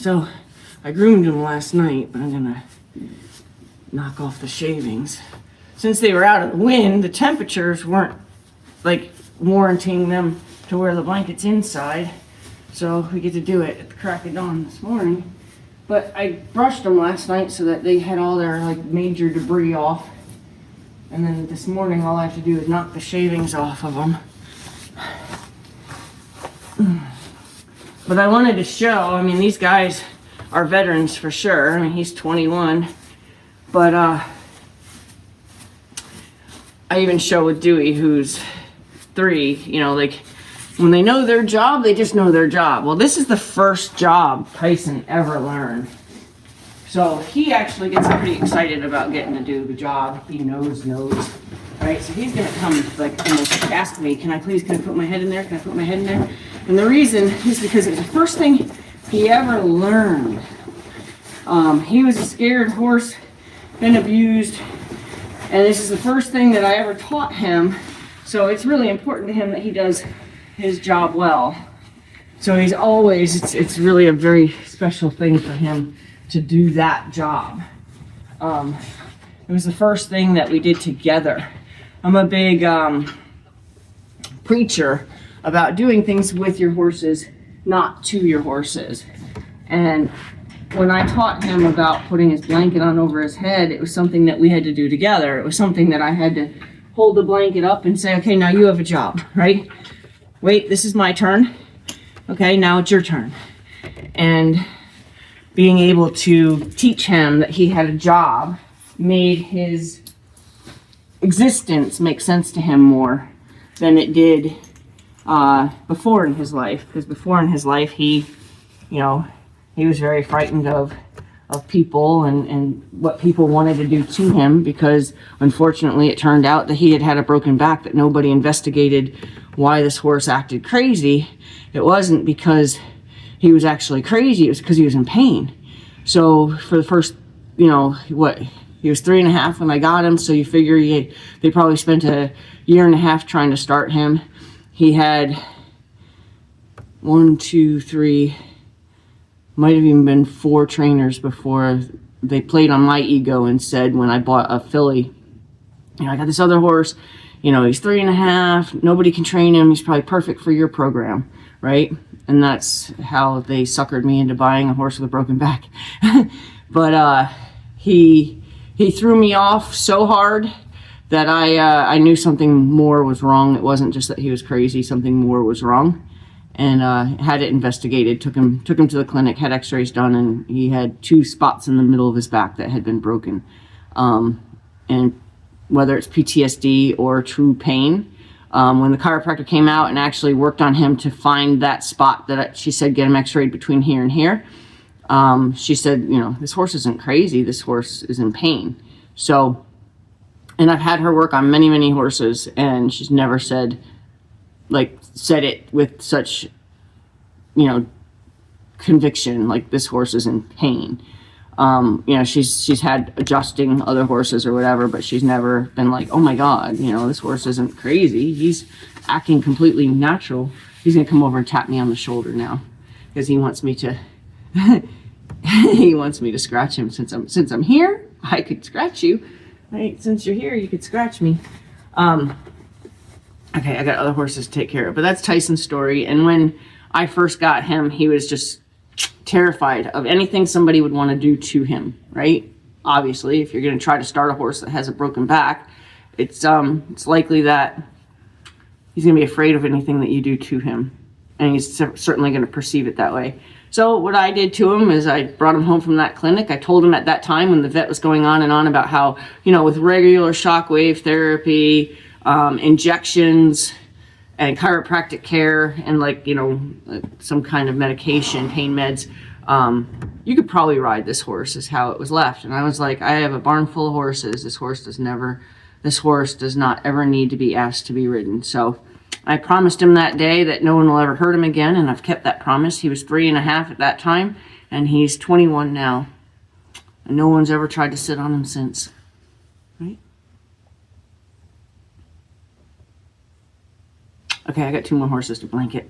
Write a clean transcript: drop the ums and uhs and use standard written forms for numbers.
So I groomed him last night, but I'm gonna knock off the shavings. Since they were out of the wind, the temperatures weren't like warranting them to wear the blankets inside. So we get to do it at the crack of dawn this morning. But I brushed them last night so that they had all their like major debris off. And then this morning all I have to do is knock the shavings off of them. But I wanted to show, I mean, these guys are veterans for sure. I mean, he's 21. But I even show with Dewey, who's 3, you know, like when they know their job, they just know their job. Well, this is the first job Tyson ever learned. So he actually gets pretty excited about getting to do the job. He knows, right? So he's gonna come like almost ask me, can I put my head in there? Can I put my head in there? And the reason is because it was the first thing he ever learned. He was a scared horse, been abused, and this is the first thing that I ever taught him. So it's really important to him that he does his job well. So he's always, it's really a very special thing for him to do that job. It was the first thing that we did together. I'm a big preacher about doing things with your horses, not to your horses. And when I taught him about putting his blanket on over his head, it was something that we had to do together. It was something that I had to hold the blanket up and say, okay, now you have a job, right? Wait, this is my turn. Okay, now it's your turn. And being able to teach him that he had a job made his existence make sense to him more than it did before in his life. Because before in his life, he was very frightened of people and what people wanted to do to him, because unfortunately it turned out that he had a broken back, that nobody investigated why this horse acted crazy. It wasn't because he was actually crazy, it was because he was in pain. So for the first, he was 3.5 when I got him, so you figure they probably spent a 1.5 years trying to start him. He had 1, 2, 3, might have even been 4 trainers before they played on my ego and said, when I bought a filly, I got this other horse, he's 3.5, nobody can train him, he's probably perfect for your program, right? And that's how they suckered me into buying a horse with a broken back. But he threw me off so hard that I knew something more was wrong. It wasn't just that he was crazy, something more was wrong. And had it investigated, took him to the clinic, had x-rays done, and he had 2 spots in the middle of his back that had been broken. And whether it's PTSD or true pain, when the chiropractor came out and actually worked on him to find that spot that she said, get him x-rayed between here and here, she said, this horse isn't crazy, this horse is in pain. So, and I've had her work on many, many horses, and she's never said it with such, conviction, like this horse is in pain. She's had adjusting other horses or whatever, but she's never been like, oh my God, this horse isn't crazy. He's acting completely natural. He's gonna come over and tap me on the shoulder now because he wants me to, he wants me to scratch him. Since I'm here, I could scratch you, right? Since you're here, you could scratch me. Okay, I got other horses to take care of, but that's Tyson's story. And when I first got him, he was just terrified of anything somebody would want to do to him, right? Obviously, if you're going to try to start a horse that has a broken back, it's likely that he's going to be afraid of anything that you do to him, and he's certainly going to perceive it that way. So what I did to him is I brought him home from that clinic. I told him at that time, when the vet was going on and on about how, with regular shockwave therapy, injections and chiropractic care and some kind of medication, pain meds, you could probably ride this horse, is how it was left. And I was like, I have a barn full of horses. This horse does not ever need to be asked to be ridden. So I promised him that day that no one will ever hurt him again, and I've kept that promise. He was 3.5 at that time, and he's 21 now. And no one's ever tried to sit on him since, right? Okay, I got 2 more horses to blanket.